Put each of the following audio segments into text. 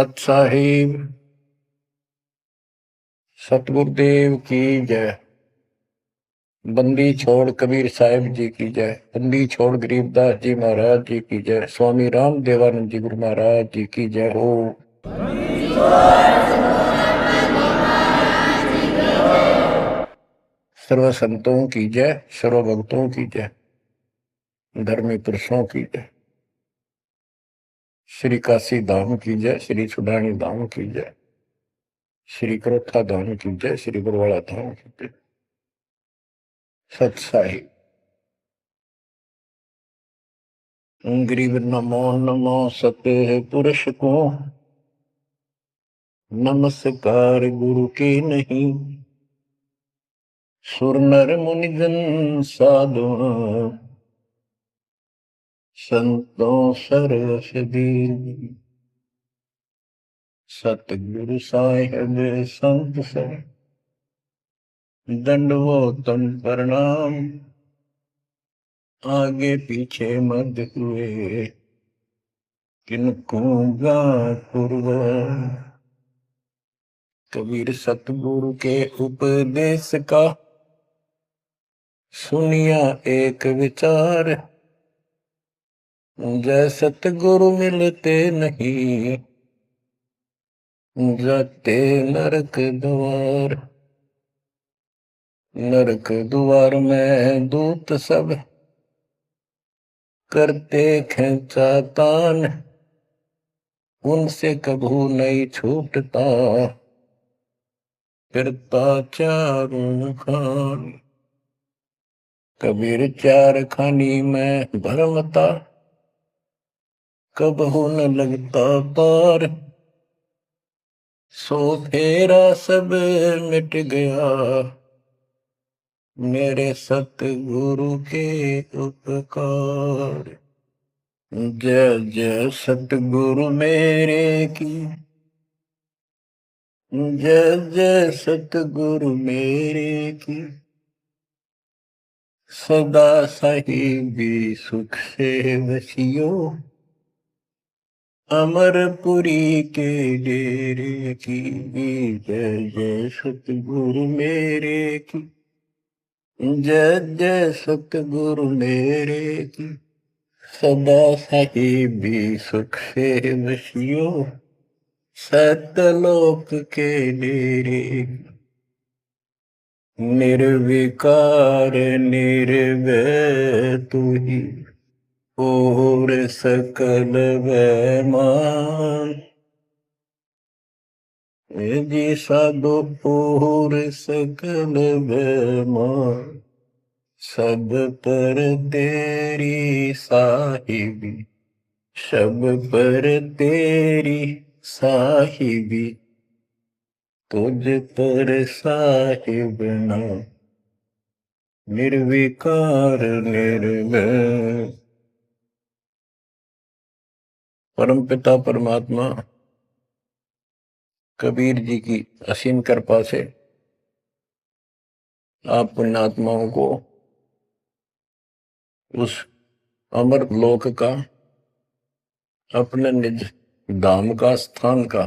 सत साहिब सतगुरुदेव की जय। बंदी छोड़ कबीर साहिब जी की जय। बंदी छोड़ गरीबदास जी महाराज जी की जय। स्वामी राम देवानंद जी गुरु महाराज जी की जय हो। सर्व संतों की जय, सर्व भक्तों की जय, धर्मी पुरुषों की जय। श्री काशी धाम की जय, श्री सुडानी धाम की जय, श्री करोथा धाम की जय, श्री बरवाड़ा धाम की जय। सत साहिब गरीब नमो नमो सत्य पुरुष को, नमस्कार गुरु के नहीं। सुर नर मुनिजन साधु, संतों सरसदी। सतगुरु साहिब संत सब, दंडवतन प्रणाम। आगे पीछे मत हुए, किनको पूर्व। कबीर सतगुरु के उपदेश का, सुनिया एक विचार। जय सतगुरु मिलते नहीं, जाते नरक द्वार। नरक द्वार में दूत सब, करते खेचातान। उनसे कभू नहीं छूटता, फिरता चारों खान। कबीर चार खानी में भरमता, कबहू न लगता पार। सो फेरा सब मिट गया, मेरे सतगुरु के उपकार। जय जय सतगुरु मेरे की, जय जय सतगुरु मेरे की। सदा साहिबी सुख से वसियो, अमरपुरी के डेरे की। जय जय सतगुरु मेरे की, जय जय सतगुरु मेरे की। सदा साहिबी सुख से वसियो, सतलोक के डेरे। निर्विकार निर्भय तू ही, और सकल वैमान। जी साधो और सकल वैमान। सब पर तेरी साहिबी, सब पर तेरी साहिबी। तुझ पर साहिब नाम, निर्विकार निर्भय। परम पिता परमात्मा कबीर जी की असीम कृपा से आप पुण्यात्माओं को उस अमर लोक का, अपने निज धाम का, स्थान का,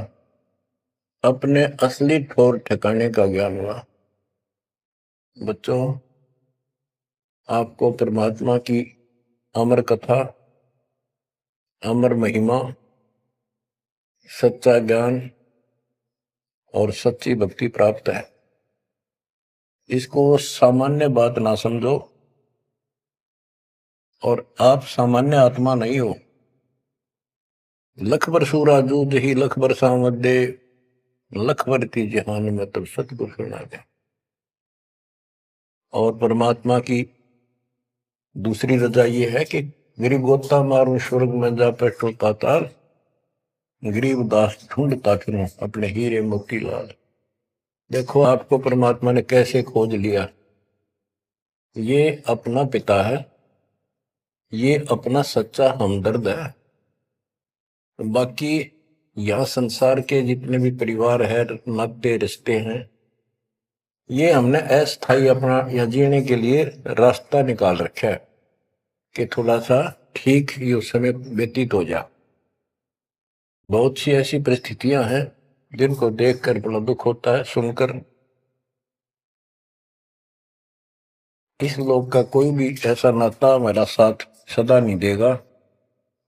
अपने असली ठोर ठिकाने का ज्ञान हुआ। बच्चों, आपको परमात्मा की अमर कथा, अमर महिमा, सच्चा ज्ञान और सच्ची भक्ति प्राप्त है। इसको सामान्य बात ना समझो, और आप सामान्य आत्मा नहीं हो। लख बर सूरा जूझ ही लख बर सामत दे, लख बर थी जहान में तब सतगुरु सुना दे। और परमात्मा की दूसरी रजा ये है कि गरीब गोता मारू स्वर्ग में जा बैठो पाताल। गरीब दास ढूंढता फिरूं अपने हीरे मोती लाल। देखो आपको परमात्मा ने कैसे खोज लिया। ये अपना पिता है, ये अपना सच्चा हमदर्द है। बाकी यह संसार के जितने भी परिवार है, नाते रिश्ते हैं, ये हमने अस्थायी अपना या जीने के लिए रास्ता निकाल रखा है कि थोड़ा सा ठीक ये समय व्यतीत हो जा। बहुत सी ऐसी परिस्थितियां हैं जिनको देखकर बड़ा दुख होता है सुनकर। इस लोक का कोई भी ऐसा नाता हमारा साथ सदा नहीं देगा।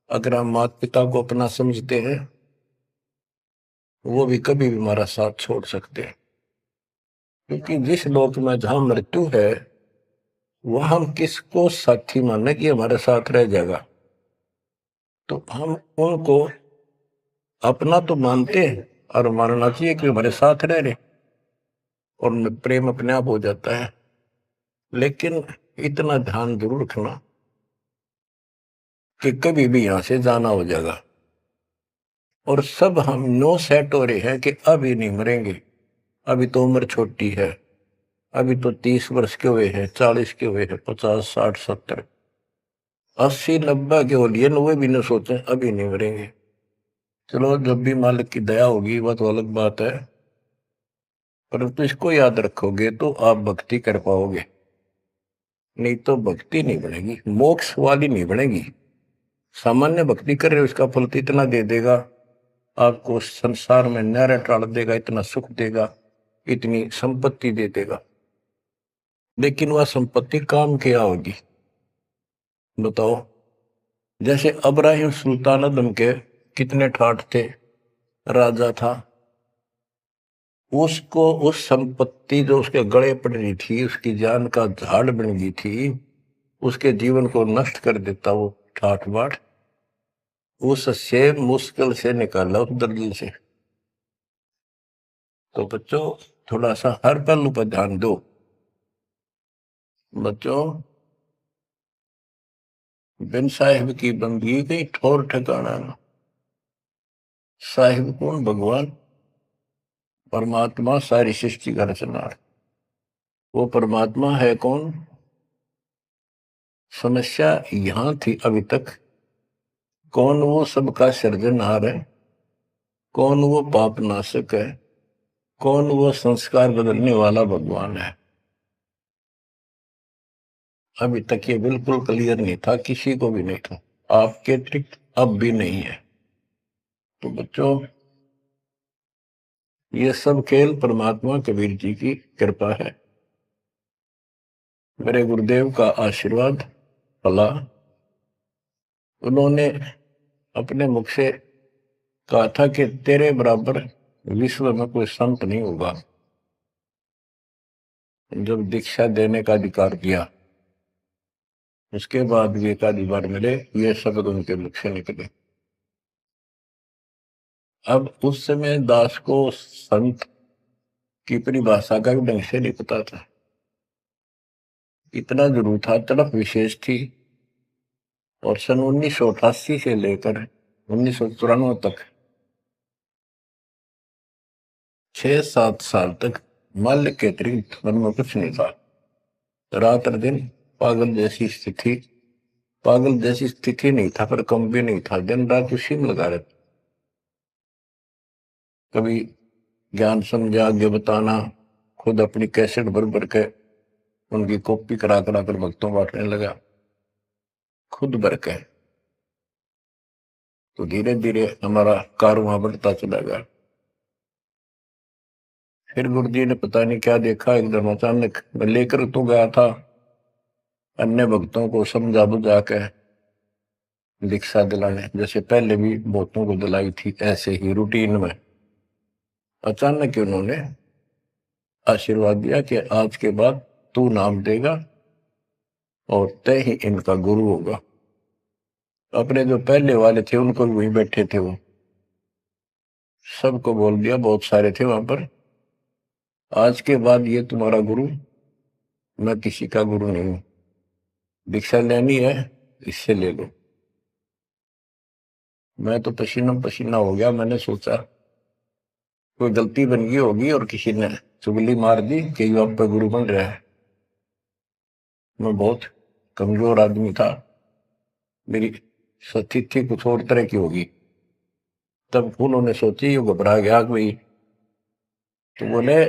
अगर हम माता पिता को अपना समझते हैं, वो भी कभी भी हमारा साथ छोड़ सकते हैं। क्योंकि जिस लोक में जहां मृत्यु है, वह हम किसको साथी माने कि हमारे साथ रह जाएगा। तो हम उनको अपना तो मानते हैं और मानना चाहिए कि हमारे साथ रह रहे, और प्रेम अपने आप हो जाता है। लेकिन इतना ध्यान जरूर रखना कि कभी भी यहां से जाना हो जाएगा। और सब हम नो सेट हो रहे हैं कि अभी नहीं मरेंगे, अभी तो उम्र छोटी है, अभी तो 30 वर्ष के हुए हैं, 40 के हुए हैं, 50, 60, 70, 80, 90 के हो लिए, 90 भी न सोचे अभी नहीं मरेंगे। चलो जब भी मालिक की दया होगी वह तो अलग बात है, परंतु इसको याद रखोगे तो आप भक्ति कर पाओगे। नहीं तो भक्ति नहीं बनेगी, मोक्ष वाली नहीं बनेगी। सामान्य भक्ति कर रहे हो, इसका फल तो इतना दे देगा, आपको संसार में नहरें टाल देगा, इतना सुख देगा, इतनी संपत्ति दे देगा। लेकिन वह संपत्ति काम क्या होगी बताओ। जैसे अब्राहिम सुल्तान आदम के कितने ठाठ थे, राजा था, उसको उस संपत्ति जो उसके गले पड़ रही थी, उसकी जान का झाड़ बन गई थी, उसके जीवन को नष्ट कर देता वो ठाठ बाट, उससे मुश्किल से निकाला उस दलदल से। तो बच्चों थोड़ा सा हर पहलू पर ध्यान दो। बच्चों बिन साहिब की बंदगी कहीं ठोर ठिकाना ना। साहिब कौन? भगवान परमात्मा, सारी सृष्टि का रचनार। वो परमात्मा है कौन? समस्या यहां थी अभी तक, कौन वो सबका सृजनहार है, कौन वो पाप नाशक है, कौन वो संस्कार बदलने वाला भगवान है। अभी तक ये बिल्कुल क्लियर नहीं था, किसी को भी नहीं था, आपके अतिरिक्त अब भी नहीं है। तो बच्चों ये सब खेल परमात्मा कबीर जी की कृपा है, मेरे गुरुदेव का आशीर्वाद फला। उन्होंने अपने मुख से कहा था कि तेरे बराबर विश्व में कोई संत नहीं होगा। जब दीक्षा देने का अधिकार दिया, उसके बाद भी एक आधी बार मिले, ये शब्द उनके मुख से निकले। अब उस समय दास को संत की परिभाषा का भी ढंग से नहीं पता था। इतना जरूर था, तड़प विशेष थी। और सन 1988 से लेकर 1994 तक 6-7 साल तक माल्य के अतिरिक्त मन में कुछ नहीं था। रात और दिन पागल जैसी स्थिति, पागल जैसी स्थिति नहीं था पर कम भी नहीं था, दिन रात उसी में लगा रहता। कभी ज्ञान समझा आगे बताना, खुद अपनी कैसेट भर भर के उनकी कॉपी करा करा कर भक्तों बांटने लगा, खुद भर के। तो धीरे धीरे हमारा कारवां बढ़ता चला गया। फिर गुरु जी ने पता नहीं क्या देखा, एकदम अचानक मैं लेकर तो गया था अन्य भक्तों को समझा बुझा के दीक्षा दिलाने, जैसे पहले भी बहुतों को दिलाई थी, ऐसे ही रूटीन में। अचानक उन्होंने आशीर्वाद दिया कि आज के बाद तू नाम देगा और तय ही इनका गुरु होगा। अपने जो पहले वाले थे उनको भी वहीं बैठे थे, वो सबको बोल दिया, बहुत सारे थे वहां पर, आज के बाद ये तुम्हारा गुरु, मैं किसी का गुरु नहीं हूं। दीक्षा लेनी है इससे ले लो। मैं तो पसीना पसीना हो गया। मैंने सोचा कोई गलती बन गई होगी और किसी ने चुगली मार दी कि ये आप पे गुरु बन रहा है। मैं बहुत कमजोर आदमी था, मेरी स्थिति कुछ और तरह की होगी। तब उन्होंने सोची, ये घबरा गया कोई, तो बोले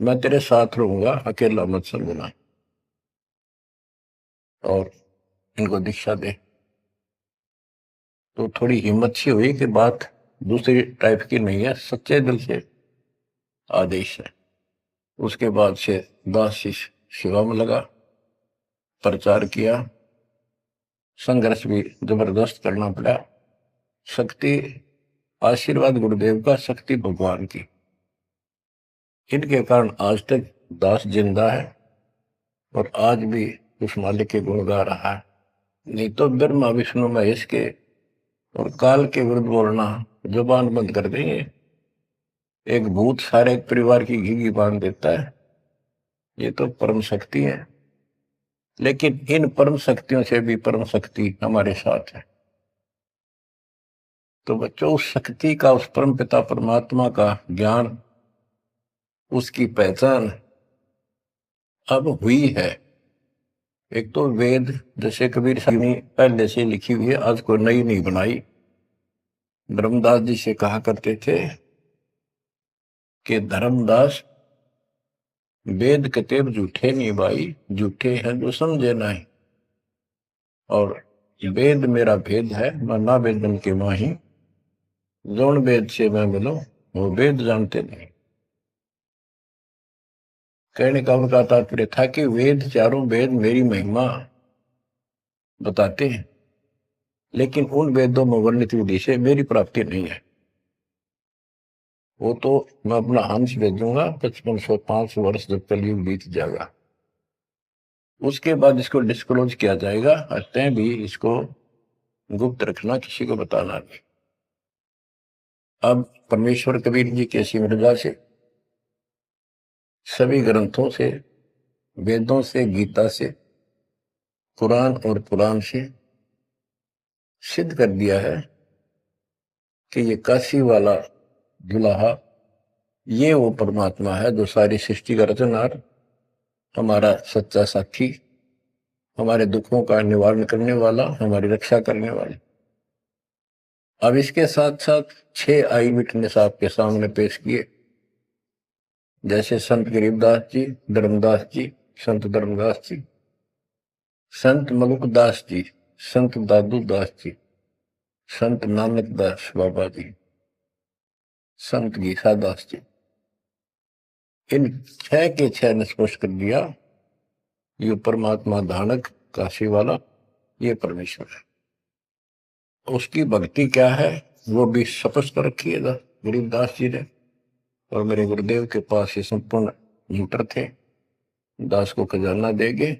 मैं तेरे साथ रहूंगा, अकेला मत समझना, और इनको दीक्षा दे। तो थोड़ी हिम्मत सी हुई कि बात दूसरी टाइप की नहीं है, सच्चे दिल से आदेश है। उसके बाद से दास शिष्य सेवा में लगा, प्रचार किया, संघर्ष भी जबरदस्त करना पड़ा। शक्ति आशीर्वाद गुरुदेव का, शक्ति भगवान की, इनके कारण आज तक दास जिंदा है और आज भी उस मालिक के गुण गा रहा है। नहीं तो ब्रह्मा विष्णु महेश के और काल के विरुद्ध बोलना जुबान बंद कर देंगे। एक भूत सारे परिवार की घी बांध देता है, ये तो परम शक्ति है। लेकिन इन परम शक्तियों से भी परम शक्ति हमारे साथ है। तो बच्चों, उस शक्ति का, उस परम पिता परमात्मा का ज्ञान, उसकी पहचान अब हुई है। एक तो वेद, जैसे कबीर साहब ने पहले से लिखी हुई है, आज कोई नई नहीं बनाई। धर्मदास जी से कहा करते थे कि धर्मदास, वेद कतेब झूठे नहीं भाई, झूठे हैं जो समझे नहीं। और वेद मेरा भेद है, मैं ना वेदन के माही, जौन वेद से मैं मिलूं वो वेद जानते नहीं। कहने का उनका तात्पर्य था कि वेद, चारों वेद मेरी महिमा बताते हैं, लेकिन उन वेदों में वर्णित विधि से मेरी प्राप्ति नहीं है। वो तो मैं अपना हंस भेजूंगा 5505 वर्ष जब कलयुग बीत जाएगा, उसके बाद इसको डिस्क्लोज किया जाएगा। तय भी इसको गुप्त रखना, किसी को बताना नहीं। अब परमेश्वर कबीर जी के मृदा से, सभी ग्रंथों से, वेदों से, गीता से, कुरान और पुराण से सिद्ध कर दिया है कि ये काशी वाला दुल्हा, ये वो परमात्मा है जो सारी सृष्टि का रचनहार, हमारा सच्चा साथी, हमारे दुखों का निवारण करने वाला, हमारी रक्षा करने वाला। अब इसके साथ साथ 6 आई विटनेस आपके सामने पेश किए, जैसे संत गरीबदास जी, धर्मदास जी, संत धर्मदास जी, संत मलुकदास जी, संत दादू दास जी, संत नानक दास बाबा जी, संत गीसा दास जी। इन 6 के 6 ने स्पष्ट कर दिया, ये परमात्मा धानक काशी वाला, ये परमेश्वर है। उसकी भक्ति क्या है वो भी स्पष्ट रखी है गरीबदास जी ने। और मेरे गुरुदेव के पास ये संपूर्ण मंत्र थे, दास को खजाना देंगे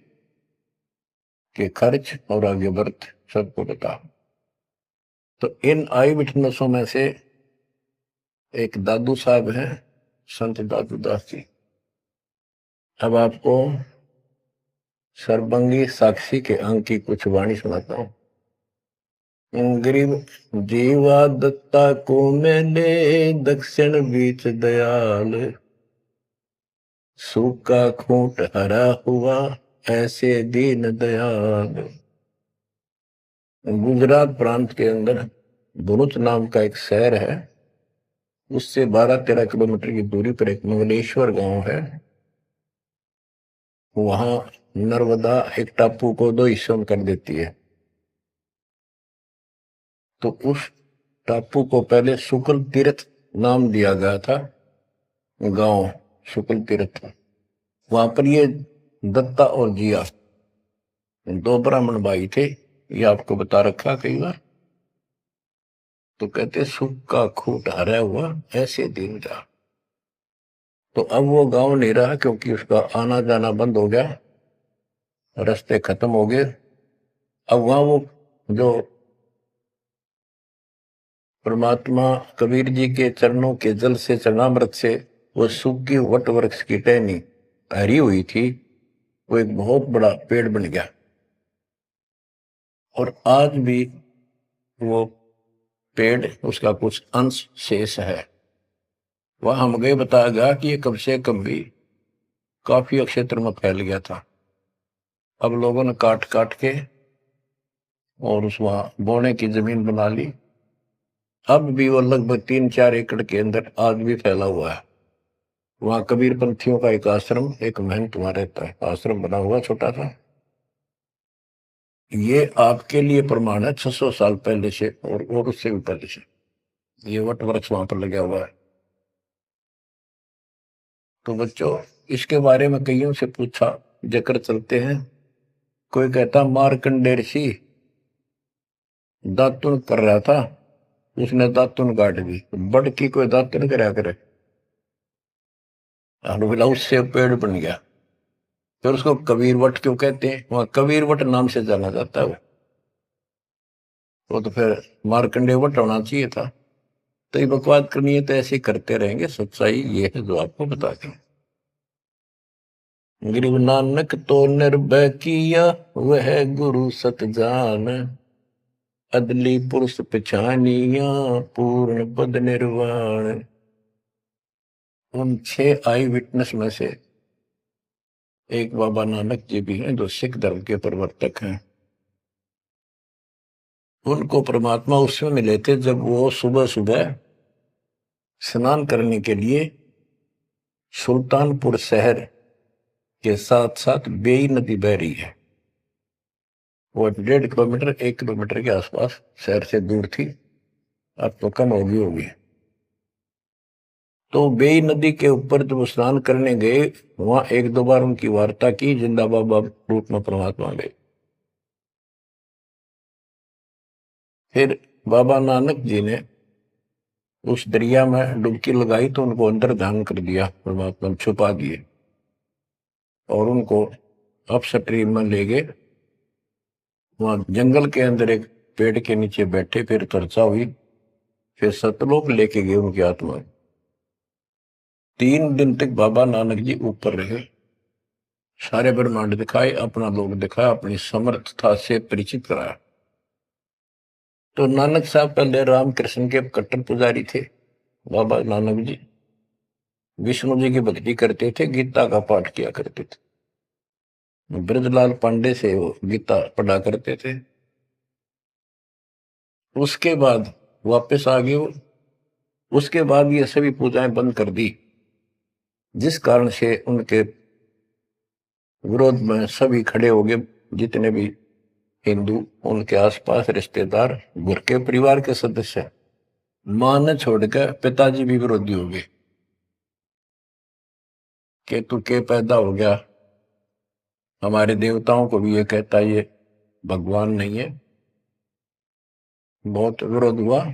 कि खर्च और आगे वर्त सबको बता। तो इन आई विटनेसों में से एक दादू साहब हैं, संत दादू दास जी। अब आपको सर्वंगी साक्षी के अंक की कुछ वाणी सुनाता हूं। गरीब जीवा दत्ता को मैंने, दक्षिण बीच दयाल, सूखा खूंट हरा हुआ ऐसे दीन दयाल। गुजरात प्रांत के अंदर भरूच नाम का एक शहर है, उससे 12-13 किलोमीटर की दूरी पर एक मंगलेश्वर गांव है। वहां नर्मदा एक टापू को 2 हिस्सों में कर देती है। तो उस टापू को पहले शुक्ल तीर्थ नाम दिया गया था, गांव शुक्ल तीर्थ। वहां पर ये दत्ता और जिया 2 ब्राह्मण भाई थे, ये आपको बता रखा कई बार। तो कहते सुख का खूंट हरा हुआ ऐसे दिन जा। तो अब वो गांव नहीं रहा, क्योंकि उसका आना जाना बंद हो गया, रास्ते खत्म हो गए। अब वहां वो जो परमात्मा कबीर जी के चरणों के जल से, चरणामृत से वो सूखी वट वृक्ष की टहनी हरी हुई थी, वो एक बहुत बड़ा पेड़ बन गया। और आज भी वो पेड़, उसका कुछ अंश शेष है। वह हम गए, बताया गया कि ये कब से कब भी काफी क्षेत्र में फैल गया था। अब लोगों ने काट काट के और उस वहां बोने की जमीन बना ली। अब भी वो लगभग 3-4 एकड़ के अंदर आज भी फैला हुआ है। वहां कबीर पंथियों का एक आश्रम, एक महंत वहां रहता है, आश्रम बना हुआ छोटा सा। ये आपके लिए प्रमाण है 600 साल पहले से और उससे भी पहले से। ये वट वृक्ष वहां पर लगा हुआ है। तो बच्चों, इसके बारे में कईयों से पूछा, जिक्र चलते हैं। कोई कहता मार्कंडेय ऋषि दातुन कर रहा था, उसने दातुन काट दी। बड़ की कोई दातुन कराया करे, बोला उससे पेड़ बन गया। फिर उसको कबीर वट क्यों कहते हैं? वहां कबीर वट नाम से जाना जाता है वो तो फिर मार्कंडेय वट होना चाहिए था। तो ये बकवाद करनी है तो ऐसे ही करते रहेंगे। सच्चाई ये है जो आपको बता दें। गरीब नानक तो निर्भय किया, वह गुरु सत जान, अदली पुरुष पिछानिया, पूर्ण पद निर्वाण। उन 6 आई विटनेस में से एक बाबा नानक जी भी हैं, जो सिख धर्म के प्रवर्तक हैं। उनको परमात्मा उस समय मिले थे जब वो सुबह सुबह स्नान करने के लिए सुल्तानपुर शहर के साथ साथ बेई नदी बह रही है, वो 1.5 किलोमीटर 1 किलोमीटर के आसपास शहर से दूर थी, अब तो कम होगी। तो बेई नदी के ऊपर जब स्नान करने गए, वहां 1-2 बार उनकी वार्ता की, जिंदा बाबा रूप में परमात्मा गए। फिर बाबा नानक जी ने उस दरिया में डुबकी लगाई तो उनको अंदर ध्यान कर दिया, परमात्मा छुपा दिए और उनको अपस्ट्रीम में ले गए। वहां जंगल के अंदर एक पेड़ के नीचे बैठे, फिर चर्चा हुई, फिर सतलोक लेके गए उनकी आत्मा। 3 दिन तक बाबा नानक जी ऊपर रहे, सारे ब्रह्मांड दिखाए, अपना लोक दिखाया, अपनी समर्थता से परिचित कराया। तो नानक साहब पहले रामकृष्ण के कट्टर पुजारी थे। बाबा नानक जी विष्णु जी की भक्ति करते थे, गीता का पाठ किया करते थे। ब्रजलाल पांडे से वो गीता पढ़ा करते थे। उसके बाद वापस आ गए वो। उसके बाद ये सभी पूजाएं बंद कर दी, जिस कारण से उनके विरोध में सभी खड़े हो गए, जितने भी हिंदू, उनके आसपास रिश्तेदार, घर के परिवार के सदस्य। मां ने छोड़कर पिताजी भी विरोधी हो गए कि तू के पैदा हो गया, हमारे देवताओं को भी ये कहता ये भगवान नहीं है। बहुत विरोध हुआ।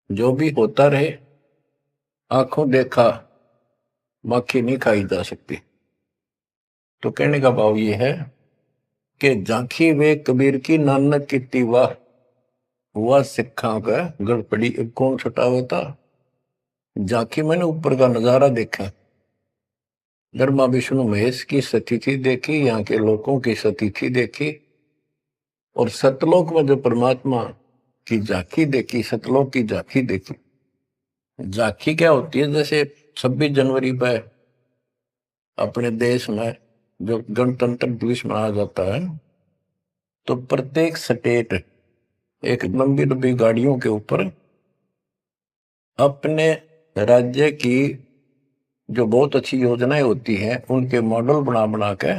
जो भी होता रहे, आंखों देखा मक्खी नहीं खाई जा सकती। तो कहने का भाव ये है कि झांकी वे कबीर की नानक की वाह, हुआ सिखा का गड़पड़ी कौन छुटावे था। झांकी मैंने ऊपर का नजारा देखा, ब्रह्मा विष्णु महेश की स्थिति देखी, यहाँ के लोगों की स्थिति देखी, और सतलोक में जो परमात्मा की झांकी देखी, सतलोक की झांकी देखी। झांकी क्या होती है? जैसे 26 जनवरी पर अपने देश में जो गणतंत्र दिवस मनाया जाता है, तो प्रत्येक स्टेट एक लंबी लंबी गाड़ियों के ऊपर अपने राज्य की जो बहुत अच्छी योजनाएं होती हैं उनके मॉडल बना बना के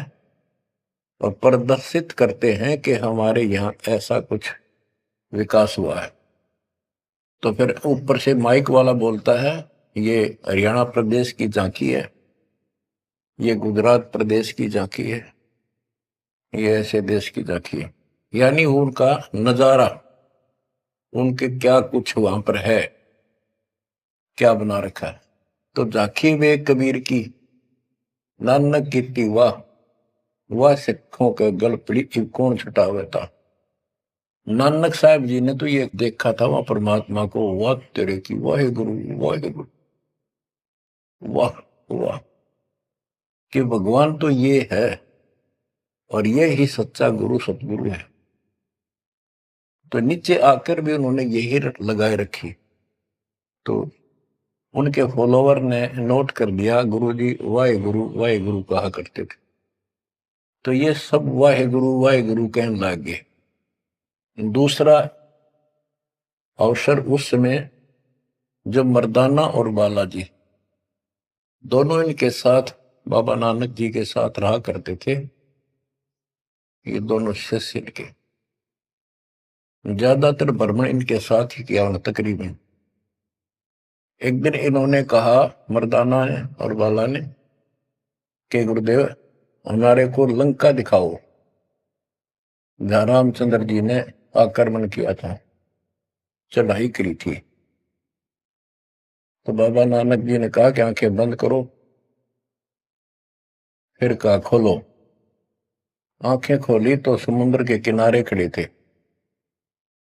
और प्रदर्शित करते हैं कि हमारे यहाँ ऐसा कुछ विकास हुआ है। तो फिर ऊपर से माइक वाला बोलता है ये हरियाणा प्रदेश की झांकी है, ये गुजरात प्रदेश की झांकी है, ये ऐसे देश की झांकी है। यानी उनका नजारा, उनके क्या कुछ वहां पर है, क्या बना रखा है। तो झांकी वे कबीर की नानक की वाह, वह सिखों के गल पड़ी कौन छुटावे था। नानक साहब जी ने तो ये देखा था वहां परमात्मा को, वाह तेरे की वाहे गुरु वाहे गुरु, वाह वाह, कि भगवान तो ये है और ये ही सच्चा गुरु सतगुरु है। तो नीचे आकर भी उन्होंने यही लगाए रखी। तो उनके फॉलोवर ने नोट कर दिया, गुरु जी वाहे गुरु कहा करते थे। तो ये सब वाहे गुरु कहने लग गए। दूसरा अवसर उस समय जब मर्दाना और बालाजी दोनों इनके साथ बाबा नानक जी के साथ रहा करते थे, ये दोनों शिष्य इनके। ज्यादातर भ्रमण इनके साथ ही किया उन्होंने तकरीबन। एक दिन इन्होंने कहा, मर्दाना ने और बाला ने, कि गुरुदेव हमारे को लंका दिखाओ, जहां रामचंद्र जी ने आक्रमण किया था, चढ़ाई करी थी। तो बाबा नानक जी ने कहा कि आंखें बंद करो, फिर कहा खोलो। आंखें खोली तो समुद्र के किनारे खड़े थे,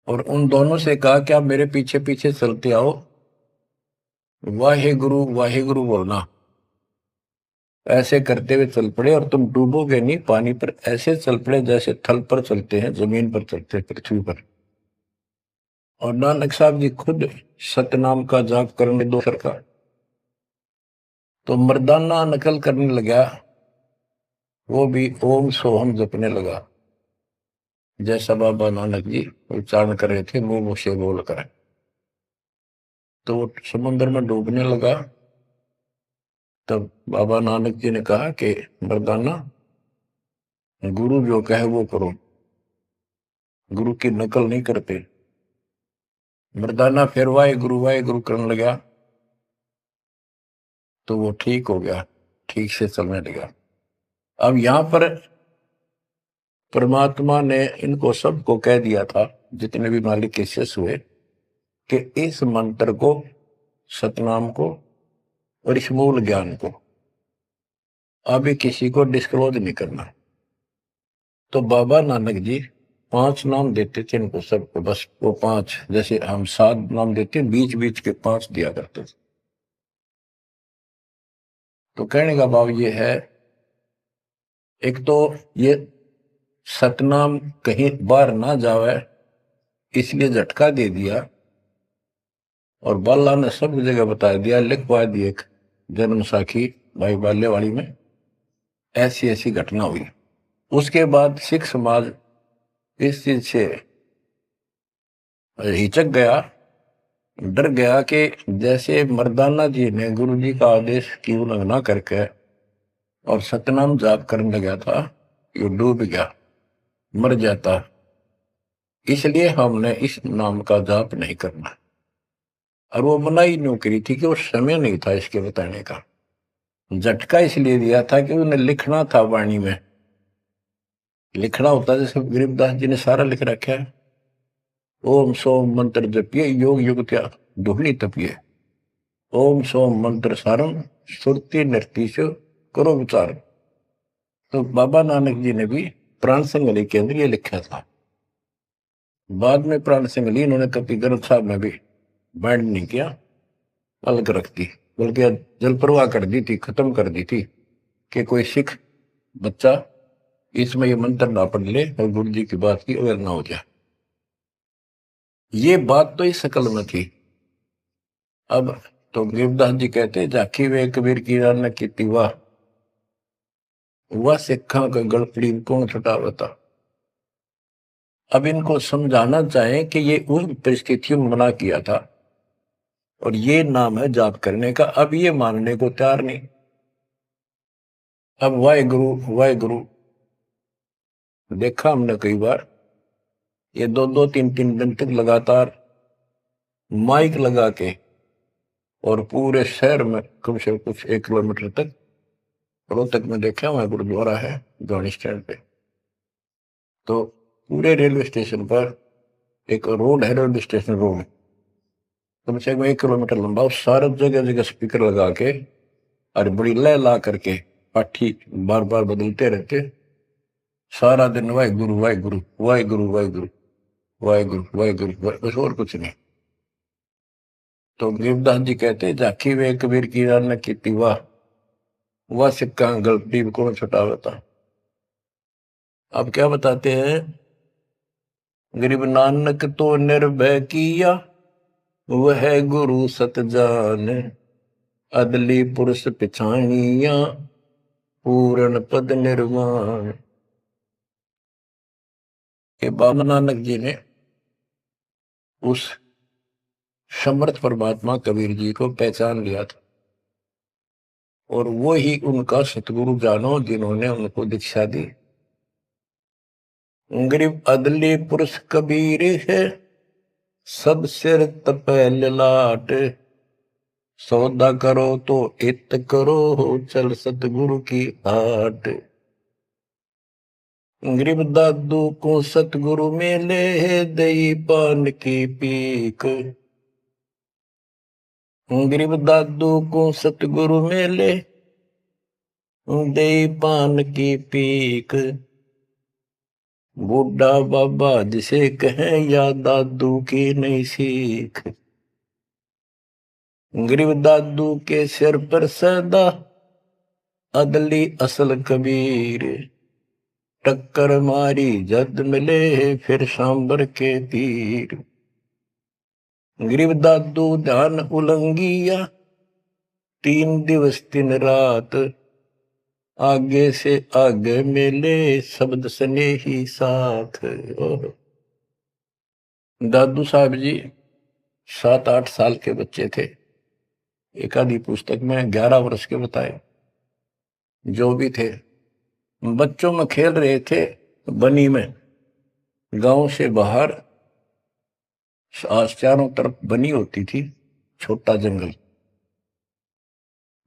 और उन दोनों से कहा कि आप मेरे पीछे पीछे चलते आओ, वाहे गुरु बोलना। ऐसे करते हुए चल पड़े, और तुम डूबोगे नहीं पानी पर, ऐसे चल पड़े जैसे थल पर चलते हैं, जमीन पर चलते हैं, पृथ्वी पर। और नानक साहब जी खुद सतनाम का जाप करने दो सरकार, तो मर्दाना नकल करने लगा, वो भी ओम सोहम जपने लगा, जैसा बाबा नानक जी उच्चारण कर रहे थे मुंह से बोल कर। तो वो समुद्र में डूबने लगा। तब बाबा नानक जी ने कहा कि मर्दाना, गुरु जो कहे वो करो, गुरु की नकल नहीं करते। मर्दाना फिर वाहे गुरु करने लगा, तो वो ठीक हो गया, ठीक से चलने लगा। अब यहां पर परमात्मा ने इनको सबको कह दिया था, जितने भी मालिक के शिष्य हुए, कि इस मंत्र को, सतनाम को और इस मूल ज्ञान को अभी किसी को डिस्क्लोज नहीं करना। तो बाबा नानक जी 5 नाम देते थे इनको सबको, बस वो 5, जैसे हम 7 नाम देते, बीच बीच के 5 दिया करते थे। तो कहने का भाव ये है, एक तो ये सतनाम कहीं बाहर ना जावे, इसलिए झटका दे दिया, और बाला ने सब जगह बता दिया, लिखवा दी एक जन्म साखी भाई बाल्यवाड़ी में, ऐसी ऐसी घटना हुई। उसके बाद सिख समाज इस चीज से हिचक गया, डर गया, कि जैसे मर्दाना जी ने गुरु जी का आदेश की उल्लंघना करके और सतनाम जाप करने लगा था, ये डूब गया, मर जाता, इसलिए हमने इस नाम का जाप नहीं करना। और वो मनाही नहीं करी थी कि वो समय नहीं था इसके बताने का। झटका इसलिए दिया था कि उन्हें लिखना था वाणी में, लिखना होता, जैसे गरीबदास जी ने सारा लिख रखा है, ओम सोम मंत्र जपिए, योग युग त्याग दुहनी तपिए, ओम सोम मंत्र सारम, सुरति नृतीश करो विचार। तो बाबा नानक जी ने भी प्राण संगली के अंदर ये लिखा था। बाद में प्राण संगली इन्होंने कभी ग्रंथ साहब में भी बैंड नहीं किया, अलग रख दी, बल्कि जल प्रवाह कर दी थी, खत्म कर दी थी, कि कोई सिख बच्चा इसमें ये मंत्र ना पढ़ ले और गुरु जी की बात की अवेयर ना हो जाए। ये बात तो इस शकल में थी। अब तो गरीबदास जी कहते, झाकी वे कबीर की रान की वाह, वह सिखा का गड़पड़ी कौन छुटावता। अब इनको समझाना चाहें कि ये उन परिस्थितियों में मना किया था, और ये नाम है जाप करने का। अब ये मानने को तैयार नहीं। अब वाहे गुरु देखा हमने कई बार, ये 2-2, 3-3 दिन तक लगातार माइक लगा के, और पूरे शहर में कम से कम कुछ 1 किलोमीटर तक, रोहतक में देखा, वहां गुरुद्वारा है गाड़ी स्टैंड पे, तो पूरे रेलवे स्टेशन पर एक रोड है, रेलवे स्टेशन रोड, कम से कम 1 किलोमीटर लंबा, उस सारे जगह जगह स्पीकर लगा के और बड़ी लय ला करके पाठी बार बार बदलते रहते, सारा दिन वाहिगुरु वाहिगुरु वाहिगुरु वाहिगुरु वाहिगुरु वाहिगुरु, बस और कुछ नहीं। तो गरीबदास जी कहते, झाकी वे कबीर की रान की वाह, वह सिक्का गलती कौन छुटावता। अब क्या बताते हैं, गरीब नानक तो निर्भय किया, वह गुरु सत जान, अदली पुरुष पिछाणिया, पूर्ण पद निर्वाण। के बाबा नानक जी ने उस समर्थ परमात्मा कबीर जी को पहचान लिया था, और वो ही उनका सतगुरु जानो, जिन्होंने उनको दीक्षा दी। गरीब अदली पुरुष कबीर है, सब सिर तपे ललाट। सौदा करो तो इत करो, चल सतगुरु की हाट। गरीब दादू को सतगुरु मेले, दई पान की पीक। गरीब दादू को सतगुरु मेले, दई पान की पीक। बूढ़ा बाबा जिसे कहें, या दादू की नई सीख। गरीब दादू के सिर पर सदा, अदली असल कबीर। टक्कर मारी जद मिले, फिर सांबर के तीर। गरीब दादू ध्यान उलंगिया, 3 दिवस 3 रात। आगे से आगे मिले, शब्द सने ही साथ। दादू साहब जी 7-8 साल के बच्चे थे। एक आधी पुस्तक में 11 वर्ष के बताए। जो भी थे, बच्चों में खेल रहे थे बनी में। गांव से बाहर चारों तरफ बनी होती थी, छोटा जंगल,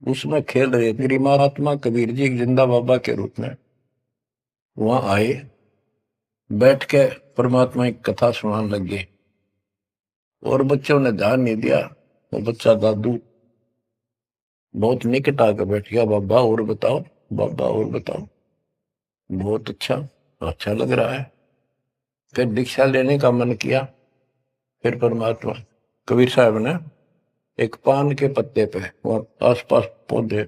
उसमें खेल रहे। मेरी महात्मा कबीर जी जिंदा बाबा के रूप में वहां आए, बैठ के परमात्मा की कथा सुनाने लगे। और बच्चों ने ध्यान नहीं दिया। वो बच्चा दादू बहुत निकट आकर बैठ गया। बाबा और बताओ, बाबा और बताओ। बहुत अच्छा, अच्छा लग रहा है। फिर दीक्षा लेने का मन किया। फिर परमात्मा कबीर साहब ने एक पान के पत्ते पे, और आसपास पौधे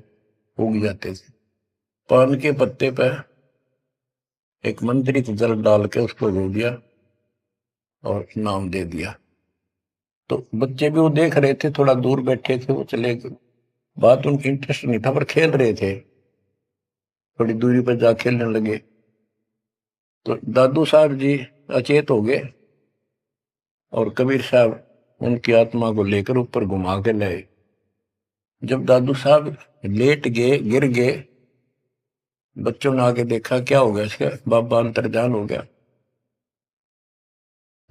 उग जाते थे, पान के पत्ते पे एक मंत्रित जल डाल के उसको धो दिया और नाम दे दिया। तो बच्चे भी वो देख रहे थे, थोड़ा दूर बैठे थे, वो चले गए। बात उनकी इंटरेस्ट नहीं था, पर खेल रहे थे। थोड़ी दूरी पर जा खेलने लगे तो दादू साहब जी अचेत हो गए, और कबीर साहब उनकी आत्मा को लेकर ऊपर घुमा के लाए। जब दादू साहब लेट गए, गिर गए, बच्चों ने आके देखा क्या हो गया इसका, बाबा अंतर्ध्यान हो गया।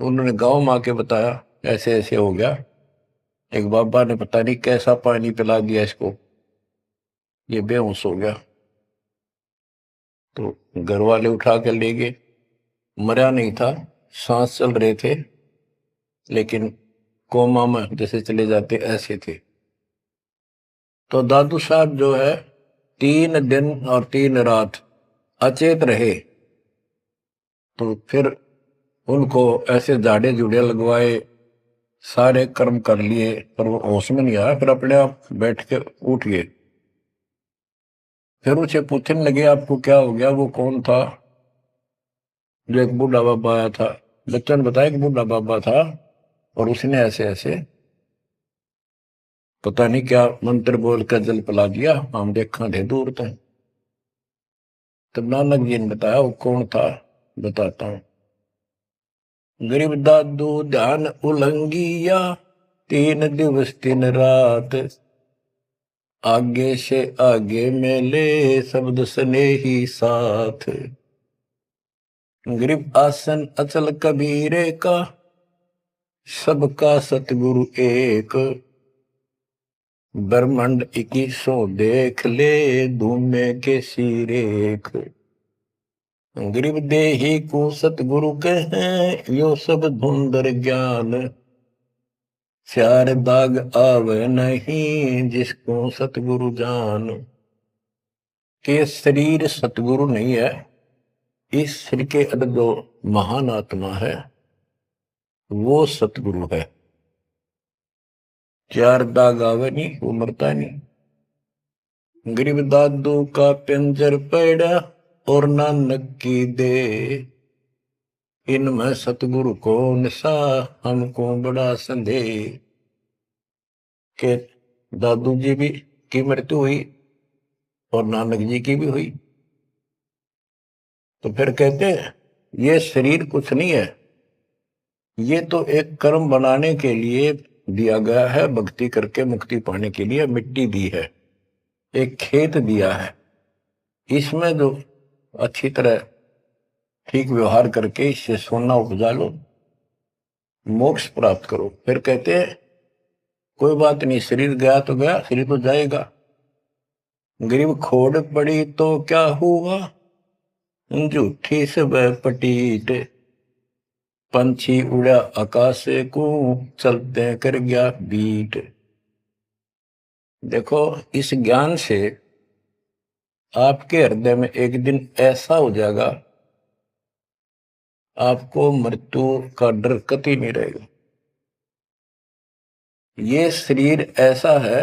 उन्होंने गांव में आके बताया ऐसे ऐसे हो गया। एक बाबा ने पता नहीं कैसा पानी पिला दिया इसको, ये बेहोश हो गया। तो घर वाले उठा कर ले गए। मरा नहीं था, सांस चल रहे थे, लेकिन कोमा में जैसे चले जाते ऐसे थे। तो दादू साहब जो है 3 दिन और 3 रात अचेत रहे। तो फिर उनको ऐसे झाड़े जुड़े लगवाए, सारे कर्म कर लिए, पर वो होश में नहीं आया। फिर अपने आप बैठ के उठ गए। फिर उसे पूछने लगे आपको क्या हो गया, वो कौन था। जो एक बूढ़ा बाबा आया था। बच्चों ने बताया कि बूढ़ा बाबा था, और उसने ऐसे ऐसे पता नहीं क्या मंत्र बोल कर जल पिला दिया, हम देखा थे दूर तक। तब नानक जी ने बताया वो कौन था, बताता हूं। गरीब दादू ध्यान उलंगिया, 3 दिवस 3 रात। आगे से आगे मेले, शब्द सने ही साथ। गरीब आसन अचल कबीरे का, सबका सतगुरु एक। ब्रह्मांड 2100 देख ले, धूमे के सिरेख। गरीब देही को सतगुरु कहें, यो सब धुंधर ज्ञान। चार दाग आवे नहीं, जिसको सतगुरु जान। के शरीर सतगुरु नहीं है, इस शरीर के अंदर जो महान आत्मा है वो सतगुरु है। 4 दाग आवे नहीं, वो मरता नहीं। गरीब दादू का पिंजर पड़ा, और नानक की दे। इनमें सतगुरु को निशा, हमको बड़ा संदेह। के दादू जी भी की मृत्यु हुई और नानक जी की भी हुई। तो फिर कहते हैं ये शरीर कुछ नहीं है, ये तो एक कर्म बनाने के लिए दिया गया है, भक्ति करके मुक्ति पाने के लिए मिट्टी दी है, एक खेत दिया है। इसमें जो अच्छी तरह ठीक व्यवहार करके इससे सोना उपजा लो, मोक्ष प्राप्त करो। फिर कहते हैं कोई बात नहीं, शरीर गया तो गया, शरीर तो जाएगा। गरीब खोड़ पड़ी तो क्या हुआ, झूठी सब पटीट, पंछी उड़ा आकाश को, चलते कर गया बीट। देखो, इस ज्ञान से आपके हृदय में एक दिन ऐसा हो जाएगा, आपको मृत्यु का डर कतई नहीं रहेगा। ये शरीर ऐसा है,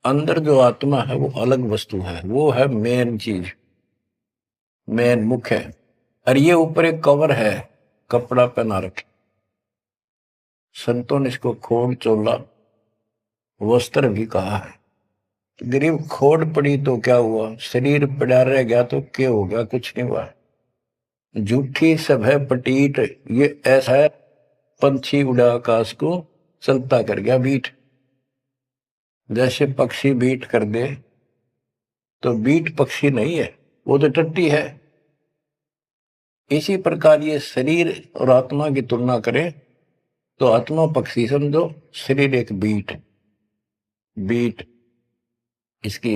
अंदर जो आत्मा है वो अलग वस्तु है, वो है मेन चीज, मेन मुख्य है। और ये ऊपर एक कवर है, कपड़ा पहना रखे। संतों ने इसको खोड़ चोला वस्त्र भी कहा है। गरीब खोड़ पड़ी तो क्या हुआ, शरीर पड़ा रह गया तो क्या हो गया, कुछ नहीं हुआ। झूठी सब है पटीट, ये ऐसा है पंछी उड़ा आकाश को, चलता कर गया बीट। जैसे पक्षी बीट कर दे तो बीट पक्षी नहीं है, वो तो टट्टी है। इसी प्रकार ये शरीर और आत्मा की तुलना करें तो आत्मा पक्षी समझो, शरीर एक बीट, बीट इसकी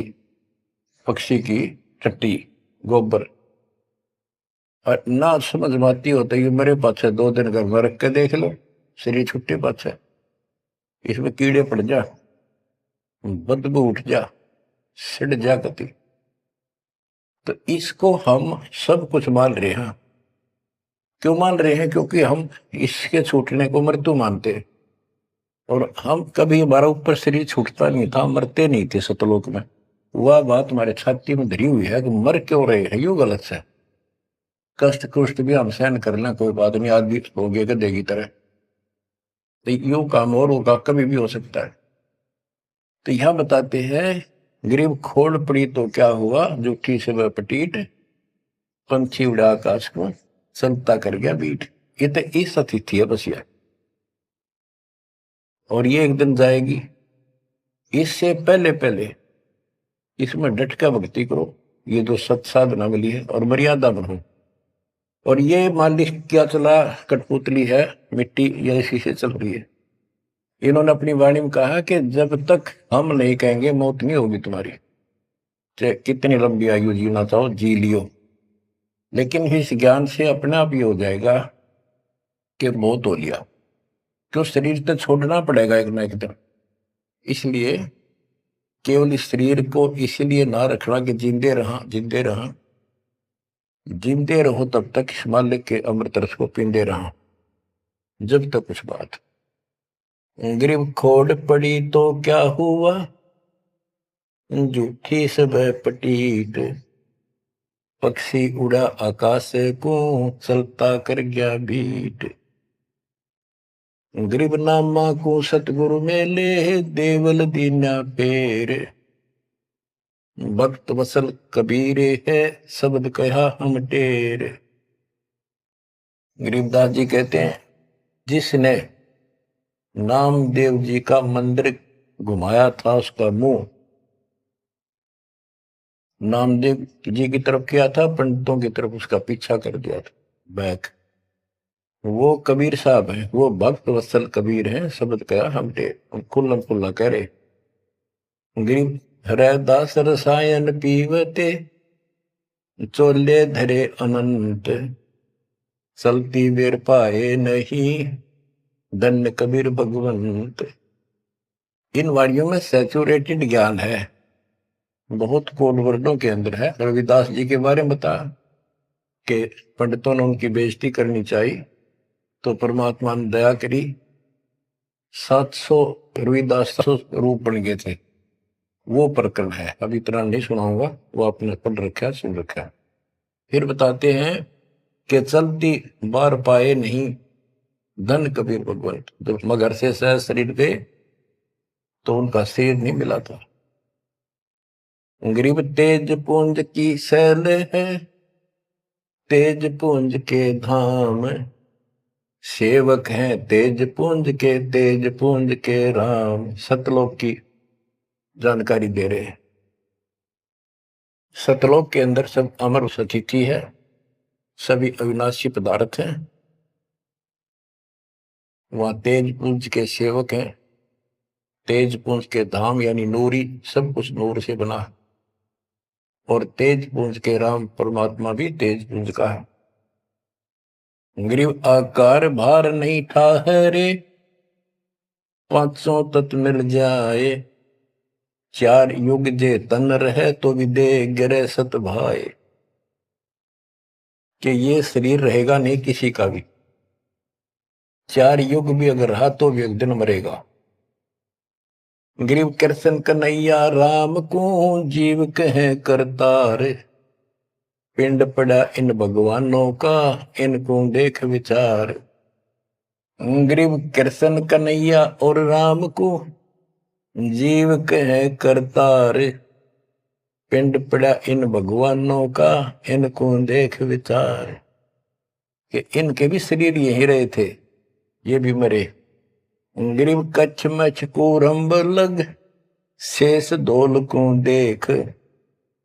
पक्षी की टट्टी, गोबर। और ना समझ में आती होता है मेरे पास 2 दिन घर में रख के देख लो, शरीर छुट्टी पास है, इसमें कीड़े पड़ जा, बदबू उठ जा, सिड़ जा कति। तो इसको हम सब कुछ मान रहे हैं। क्यों मान रहे हैं, क्योंकि हम इसके छूटने को मृत्यु मानते हैं। और हम कभी, हमारा ऊपर शरीर छूटता नहीं था, मरते नहीं थे सतलोक में। वह बात हमारे छाती में धरी हुई है कि मर क्यों रहे हैं, यू गलत है। कष्ट कुष्ट भी हम सहन कर लें, कोई बात नहीं, आदमी हो गए गधे की तरह, तो यू काम और होगा, कभी भी हो सकता है। तो यहां बताते हैं गरीब खोड़ पड़ी तो क्या हुआ, जूठी से वह पटीट, पंछी उड़ा आकाश को, चलता कर गया बीट। ये तो इस अतिथि है बस, यह और ये एक दिन जाएगी। इससे पहले पहले इसमें डट कर भक्ति करो, ये जो सत साधना मिली है, और मर्यादा बनो। और ये मालिक क्या चला, कठपुतली है, मिट्टी या इसी से चल रही है। इन्होंने अपनी वाणी में कहा कि जब तक हम नहीं कहेंगे मौत नहीं होगी तुम्हारी, चाहे कितनी लंबी आयु जीना चाहो जी लियो। लेकिन इस ज्ञान से अपने आप ये हो जाएगा कि मौत हो लिया, क्यों शरीर तो छोड़ना पड़ेगा एक ना एक दिन। इसलिए केवल इस शरीर को इसलिए ना रखना कि जिंदे रहा, जिंदे रहा, जिंदे रहो तब तक इस मालिक के अमृत रस को पींदे रहा, जब तक कुछ बात। गरीब खोड़ पड़ी तो क्या हुआ, झूठी सब पटीट, पक्षी उड़ा आकाश को, चलता कर गया भीट। गरीब नामा को सतगुरु मेले, देवल दीना पेर, भक्त वसल कबीरे है, शब्द कहा हम टेर। गरीबदास जी कहते हैं जिसने नामदेव जी का मंदिर घुमाया था, उसका मुंह नामदेव जी की तरफ किया था, पंडितों की तरफ उसका पीछा कर दिया था, बैक। वो कबीर साहब हैं, वो भक्त वत्सल कबीर हैं, शब्द कहा हम टेर, खुल्लम खुल्ला कह रहे। गरीब हरदास रसायन पीवते, चोले धरे अनंत, चलती बेर पाए नहीं, धन्य कबीर भगवंत। इन वाणियों में सैचुरेटेड ज्ञान है, बहुत कोड वर्डों के अंदर है। रविदास जी के बारे में बता कि पंडितों ने उनकी बेइज्जती करनी चाहिए तो परमात्मा ने दया करी, 700 रविदास 700 रूप बन गए थे। वो प्रकरण है, अभी इतना नहीं सुनाऊंगा, वो आपने पढ़ रखा, सुन रखा है। फिर बताते हैं कि चलती बार पाए नहीं, धन कबीर भगवंत। जब मगर से सहज शरीर गए तो उनका शरीर नहीं मिला था। गरीब तेज पुंज की शैल है, तेज पुंज के धाम, सेवक हैं तेज पुंज के, तेज पुंज के राम। सतलोक की जानकारी दे रहे हैं। सतलोक के अंदर सब अमर अतिथि है, सभी अविनाशी पदार्थ हैं। वहां तेज पुंज के सेवक हैं। तेज पुंज के धाम यानी नूरी, सब कुछ नूर से बना है। और तेज पुंज के राम परमात्मा भी तेज पुंज का है। ग्रीव आकार भार नहीं ठाहरे, पांचों तत्व मिल जाए। चार युग जे तन रहे तो भी दे गिरे सत भाई। कि ये शरीर रहेगा नहीं किसी का भी, चार युग भी अगर रहा तो भी एक दिन मरेगा। ग्रीव कृष्ण कन्हैया राम को जीव कहे करतार। पिंड पड़ा इन भगवानों का, इनको देख विचार। ग्रीव कृष्ण कन्हैया और राम को जीव कहे करतार। पिंड पड़ा इन भगवानों का, इनको देख विचार। कि इनके भी शरीर यही रहे थे, ये भी मरे। ग्रीव कच्छ मछ कूरम्ब लग, शेष धोल को देख।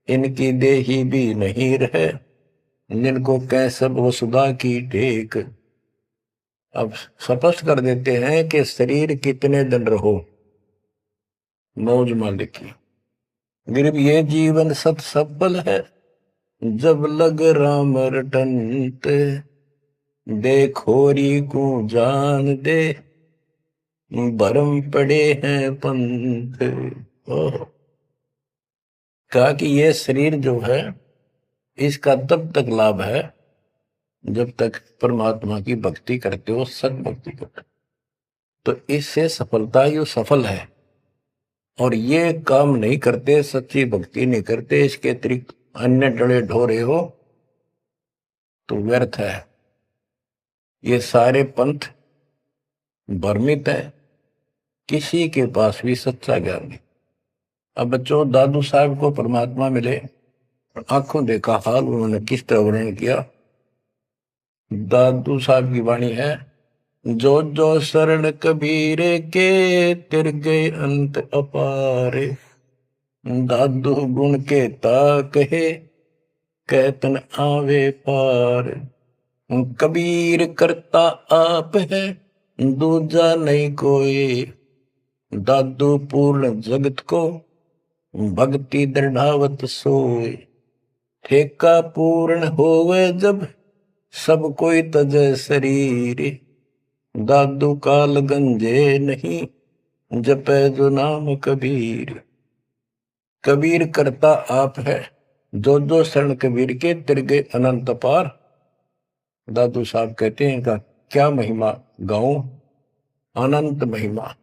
इनकी देही भी नहीं रहे, जिनको कह सब वसुधा की टेक। अब स्पष्ट कर देते हैं कि शरीर कितने दिन रहो, मौज मालिक की। गिरब ये जीवन सत सफल है, जब लग राम रटंत। देखोरी को जान दे, भरम पड़े हैं पंथ। कहा कि ये शरीर जो है, इसका तब तक लाभ है जब तक परमात्मा की भक्ति करते हो, सत भक्ति करते हो, तो इससे सफलता ही सफल है। और ये काम नहीं करते, सच्ची भक्ति नहीं करते, इसके अतिरिक्त अन्य डले ढोरे हो तो व्यर्थ है। ये सारे पंथ भ्रमित है, किसी के पास भी सच्चा ज्ञान नहीं। अब बच्चों, दादू साहब को परमात्मा मिले, आंखों देखा हाल उन्होंने किस तरह वर्णन किया। दादू साहब की वाणी है, जो जो शरण कबीर के, तिर गए अंत अपारे। दादू गुण के ता कहे, कहतन आवे पार। कबीर करता आप है, दूजा नहीं कोई। दादू पूर्ण जगत को, भक्ति दृढ़ावत सोए। ठेका पूर्ण होवे जब, सब कोई तजय शरीर। दादू काल गंजे नहीं, जपे जो नाम कबीर। कबीर करता आप है, जो जो शरण कबीर के तिर गए अनंत पार। दादू साहब कहते हैं का क्या महिमा गाऊं, अनंत महिमा।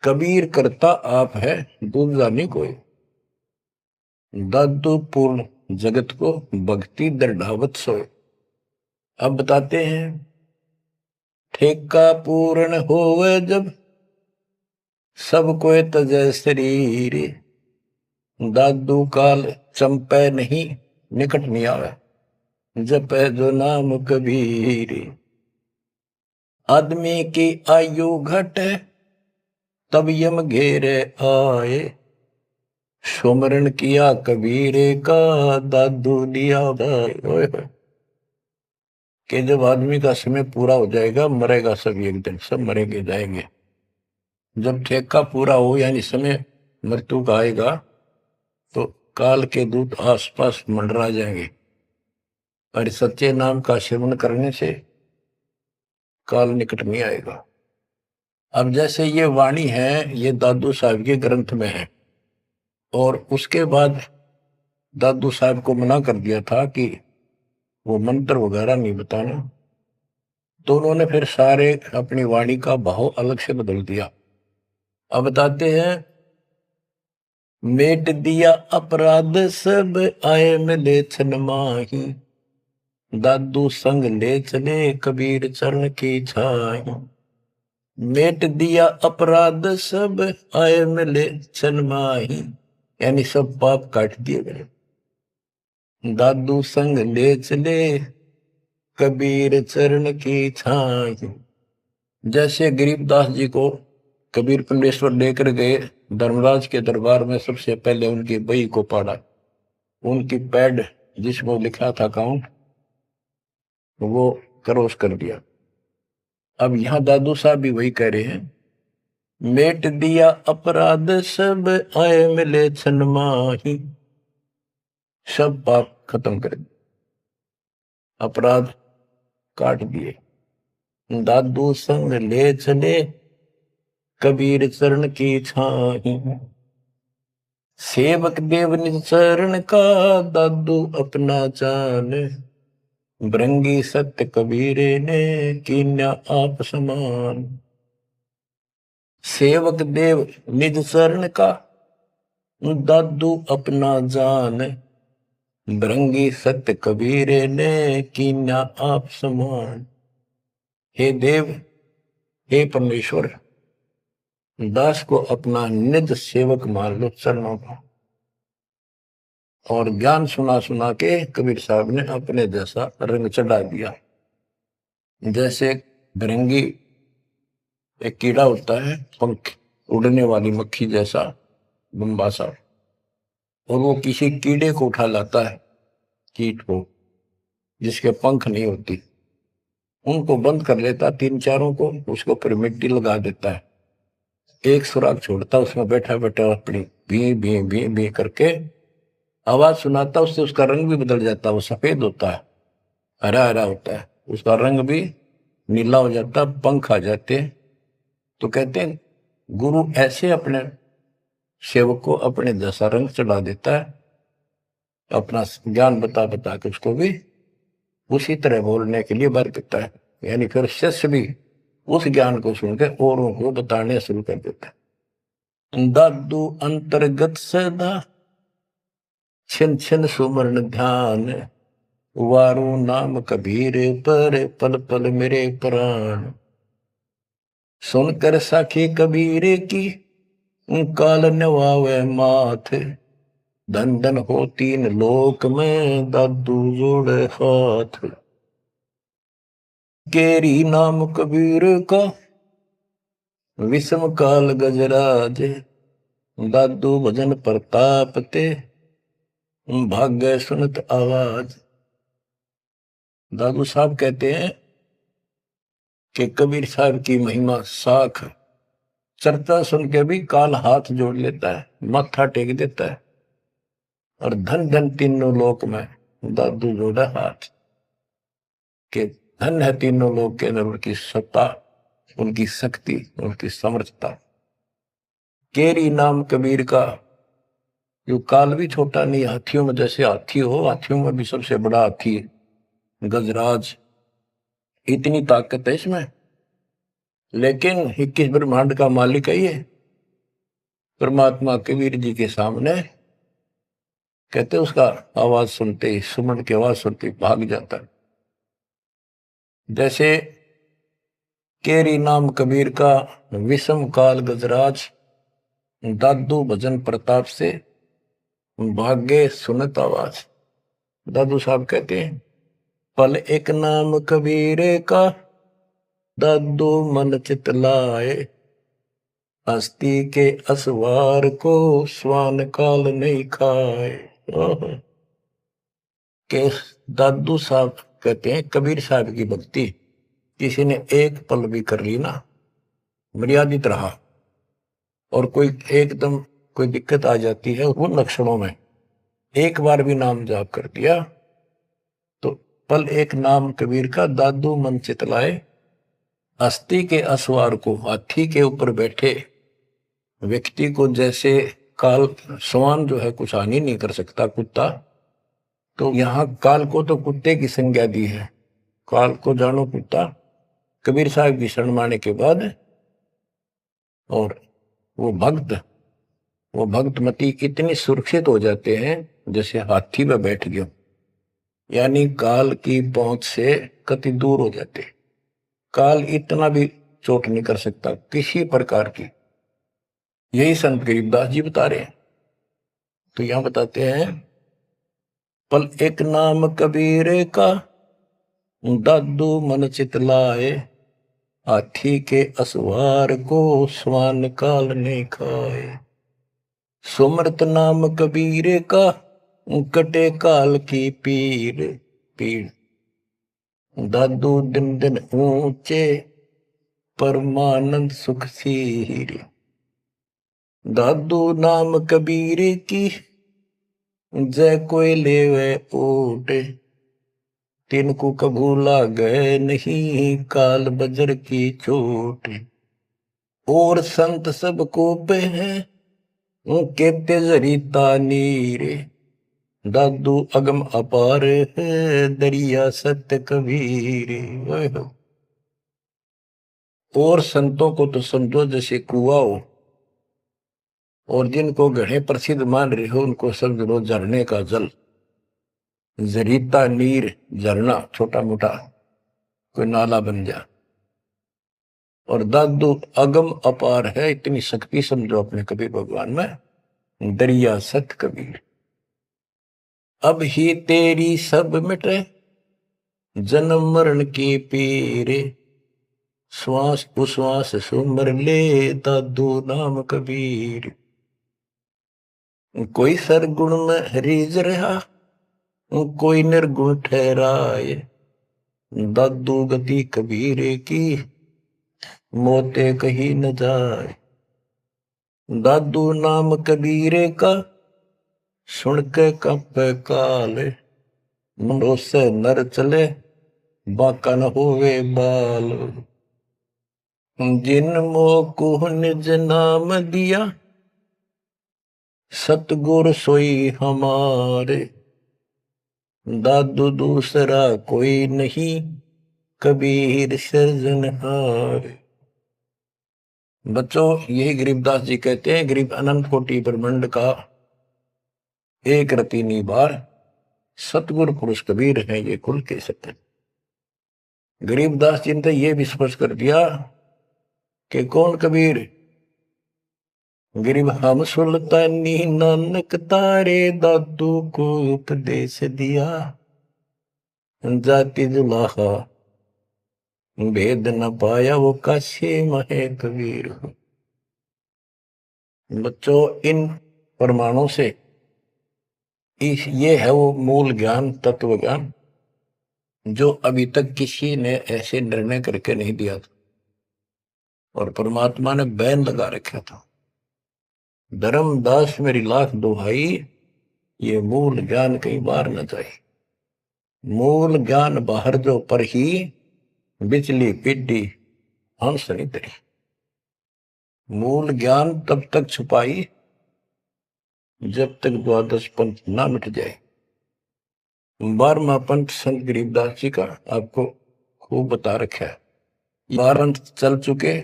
कबीर करता आप है, दूसरा नहीं कोई। दादू पूर्ण जगत को, भक्ति दृढ़ावत सोए। अब बताते हैं, ठेका पूर्ण होवे जब, सब कोई तजय शरीर। दादू काल चंपे नहीं, निकट नहीं आवे। जपे जो नाम कबीर। आदमी की आयु घटे, तब यम घेरे आए। सुमरण किया कबीरे का, दादू दिया दाए। कि जब आदमी का समय पूरा हो जाएगा, मरेगा सब एक दिन, सब मरेंगे जाएंगे। जब ठेका पूरा हो यानी समय मृत्यु का आएगा, तो काल के दूत आसपास मंडरा जाएंगे। और सच्चे नाम का सेवन करने से काल निकट नहीं आएगा। अब जैसे ये वाणी है, ये दादू साहब के ग्रंथ में है, और उसके बाद दादू साहब को मना कर दिया था कि वो मंत्र वगैरह नहीं बताना, तो उन्होंने फिर सारे अपनी वाणी का भाव अलग से बदल दिया। अब बताते हैं, मेट दिया अपराध सब, आए मिले छन माही। दादू संग ले चले, कबीर चरण की छाई। मेट दिया अपराध सब, आए मिले छन माही। यानी सब पाप काट दिए गए। दादू संग ले चले, कबीर चरण की छाई। जैसे गरीबदास जी को कबीर पंडेश्वर लेकर गए धर्मराज के दरबार में, सबसे पहले उनकी बही को पढ़ा, उनकी पैड जिसमें लिखा था काउंट, वो क्रॉस कर दिया। अब यहां दादू साहब भी वही कह रहे हैं, मेट दिया अपराध सब आए मिले छन माही, सब पाप खत्म कर दिए, अपराध काट दिए। दादू संग ले चले कबीर चरण की छाही, सेवक देव निज चरण का दादू अपना जान, भृंगी सत्य कबीरे ने कीन्या आप समान। सेवक देव निज चरण का दादू अपना जान, भृंगी सत्य कबीरे ने कीन्या आप समान। हे देव, हे परमेश्वर, दास को अपना निज सेवक मान लो चरणों का। और ज्ञान सुना सुना के कबीर साहब ने अपने जैसा रंग चढ़ा दिया। जैसे भृंगी एक कीड़ा होता है, पंख उड़ने वाली मक्खी जैसा लंबा सा, और वो किसी कीड़े को उठा लाता है, कीट को जिसके पंख नहीं होती, उनको बंद कर लेता, तीन चारों को, उसको फिर मिट्टी लगा देता है, एक सुराग छोड़ता, उसमें बैठा बैठा अपनी भी भी भी भी करके आवाज सुनाता, उससे उसका रंग भी बदल जाता, वो सफेद होता है, हरा हरा होता है, उसका रंग भी नीला हो जाता, पंख आ जाते हैं। तो कहते हैं गुरु ऐसे अपने सेवक को अपने जैसा रंग चढ़ा देता है, अपना ज्ञान बता बता के उसको भी उसी तरह बोलने के लिए बर देता है। यानी फिर शिष्य भी उस ज्ञान को सुनकर औरों को बताने शुरू कर देता है। दादू अंतर्गत सदा छिन छिन सुमरण ध्यान, वारू नाम कबीर पर पल पल मेरे प्राण। सुनकर साखी कबीर की काल नवावे माथ, धन धन हो तीन लोक में दादू जोड़े हाथ। केरी नाम कबीर का विषम काल गजराज, दादू भजन प्रताप ते भाग्य सुनत आवाज। दादू साहब कहते हैं कि कबीर साहब की महिमा साख, चर्चा सुन के भी काल हाथ जोड़ लेता है, माथा टेक देता है, और धन धन तीनों लोक में दादू जोड़ा हाथ। के धन है तीनों लोक के अंदर उनकी सत्ता, उनकी शक्ति, उनकी समर्थता। केरी नाम कबीर का, जो काल भी छोटा नहीं, हाथियों में जैसे हाथी हो, हाथियों में भी सबसे बड़ा हाथी है गजराज, इतनी ताकत है इसमें। लेकिन 21 ब्रह्मांड का मालिक है ये परमात्मा, कबीर जी के सामने कहते उसका आवाज सुनते ही, सुमन की आवाज सुनते ही भाग जाता है। जैसे केरी नाम कबीर का विषम काल गजराज, दादू भजन प्रताप से भाग्य सुनत आवाज। दादू साहब कहते हैं पल एक नाम कबीर का, दादू मन चित लाए, हस्ती के असवार को स्वान काल नहीं खाए। के दादू साहब कहते हैं कबीर साहब की भक्ति किसी ने एक पल भी कर ली ना, मर्यादित रहा, और कोई एकदम कोई दिक्कत आ जाती है उन लक्षणों में, एक बार भी नाम जाप कर दिया तो पल एक नाम कबीर का, दादू मन चितलाए, अस्थि के असवार को, हाथी के ऊपर बैठे व्यक्ति को जैसे काल, स्वान जो है कुछ हानि नहीं कर सकता, कुत्ता, तो यहां काल को तो कुत्ते की संज्ञा दी है, काल को जानो कुत्ता। कबीर साहब की शरण माने के बाद और वो भक्तमती इतने सुरक्षित हो जाते हैं जैसे हाथी में बैठ गए, यानी काल की पहुंच से कति दूर हो जाते। काल इतना भी चोट नहीं कर सकता किसी प्रकार की, यही संत गरीबदास जी बता रहे हैं। तो यहां बताते हैं पल एक नाम कबीर का, दादू मन चितलाए, हाथी के असवार को स्वान काल ने खाए। सुमरत नाम कबीर का, कटे काल की पीर। दादू दिन दिन ऊंचे परमानंद सुख सीरे। दादू नाम कबीर की जय कोई लेवे ओटे। तिनको कबू लागे नहीं काल बजर की चोट। और संत सब को पे है उनके तेजरीता नीरे। दादू अगम अपार है दरिया सत्य कबीर। और संतों को तो समझो जैसे कुआं हो, और जिनको घड़े प्रसिद्ध मान रहे हो उनको समझ लो झरने का जल। जरीता नीर झरना छोटा मोटा कोई नाला बन जा। और दादू अगम अपार है, इतनी शक्ति समझो अपने कबीर भगवान में। दरिया सत कबीर अब ही तेरी सब मिटे जन्म मरण की पीरे। श्वास उश्वास सुमर ले दादू नाम कबीर। कोई सरगुण में रीझ रहा कोई निर्गुण ठहराए। दादू गति कबीरे की मोते कहीं न जाए। दादू नाम कबीरे का सुन के कंपे काले। मुंडो से नर चले बाका न होवे बाल। जिन मोह निज नाम दिया सतगुर सोई हमारे। दादू दूसरा कोई नहीं कबीर सृजनहार। बच्चों यही गरीबदास जी कहते हैं, गरीब अनंत कोटि ब्रह्मांड का एक रति निबार सतगुरु पुरुष कबीर है ये कुल के सत्य। गरीबदास जी ने ये भी स्पष्ट कर दिया कि कौन कबीर। गरीब हम सुल्तानी नानक तारे दादू को उपदेश दिया। जाति जुलाहा भेद न पाया वो काशी महे कबीर। बच्चों इन प्रमाणों से ये है वो मूल ज्ञान तत्व ज्ञान जो अभी तक किसी ने ऐसे निर्णय करके नहीं दिया था और परमात्मा ने बैन लगा रखा था। धर्मदास मेरी लाख दुहाई ये मूल ज्ञान कई बार न जाए। मूल ज्ञान बाहर जो पर ही बिजली पिड्डी हंस नहीं तरी। मूल ज्ञान तब तक छुपाई जब तक द्वादश पंथ ना मिट जाए। 12वां पंथ संत गरीबदास जी का आपको खूब बता रखा है। 12 पंथ चल चुके,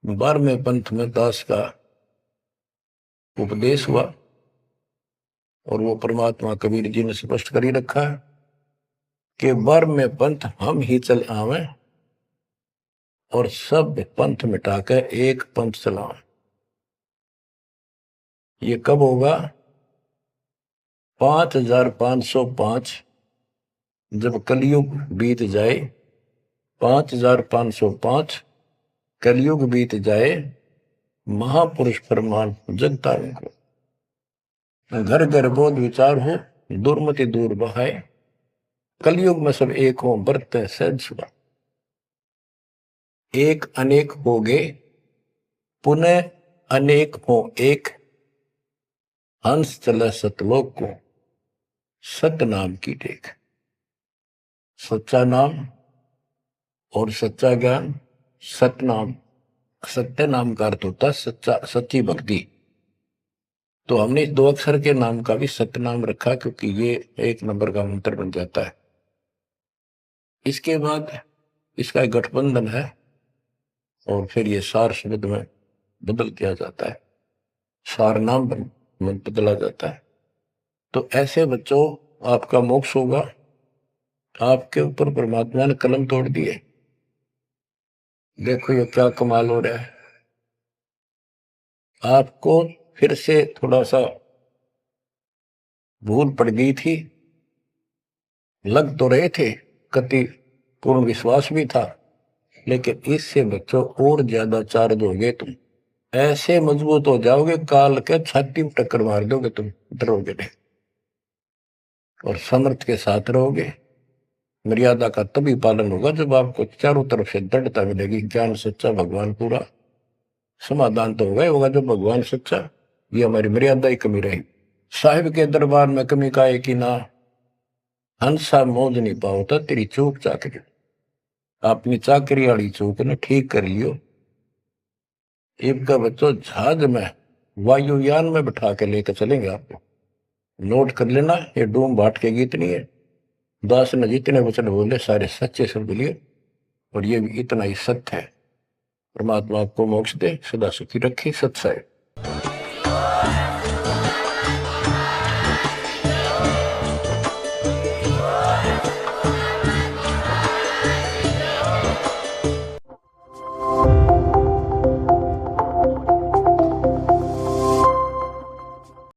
12वें पंथ में दास का उपदेश हुआ और वो परमात्मा कबीर जी ने स्पष्ट कर ही रखा है कि 12वें पंथ हम ही चल आवे और सब पंथ मिटाकर एक पंथ चलाओ। ये कब होगा? 5505 जब कलयुग बीत जाए। 5505 कलयुग बीत जाए। महापुरुष फरमान जगता को घर घर बोध विचार हो दुर्मति दूर बहाए। कलयुग में सब एक हो बरते सहज सुबह। एक अनेक हो गए पुनः अनेक हो एक। हंस चले सतलोक को सत्य नाम की टेक। सच्चा नाम और सच्चा ज्ञान। सत्य नाम, सत्य नाम का अर्थ होता है सच्चा, सच्ची भक्ति। तो हमने इस 2 अक्षर के नाम का भी सत्य नाम रखा क्योंकि ये 1 नंबर का मंत्र बन जाता है। इसके बाद इसका एक गठबंधन है और फिर ये सार शब्द में बदल दिया जाता है, सार नाम बदला जाता है। तो ऐसे बच्चों आपका मोक्ष होगा। आपके ऊपर परमात्मा ने कलम तोड़ दिए। देखो ये क्या कमाल हो रहा है। आपको फिर से थोड़ा सा भूल पड़ गई थी, लग तो रहे थे, कति पूर्ण विश्वास भी था, लेकिन इससे बच्चों और ज्यादा चार्ज हो गए। तुम ऐसे मजबूत हो जाओगे काल के छाती में टक्कर मार दोगे, तुम डरोगे नहीं और समर्थ के साथ रहोगे। मर्यादा का तभी पालन होगा जब आपको चारों तरफ से दृढ़ता मिलेगी। ज्ञान सच्चा, भगवान पूरा। समाधान तो होगा जब भगवान सच्चा। ये हमारी मर्यादा ही कमी रही। साहिब के दरबार में कमी का है कि ना, हंसा मौज नहीं पाओ था तेरी चूक चाकरी। अपनी चाकरी वाली चूक ने ठीक कर लियो। इनका बच्चों जहाज में, वायुयान में बिठा के लेकर चलेंगे आपको। नोट कर लेना, ये डूम बाट के गीत नहीं है। दास ने जितने वचन बोले सारे सच्चे शब्द लिए, और ये भी इतना ही सत्य है। परमात्मा आपको मोक्ष दे, सदा सुखी रखे। सत्य है।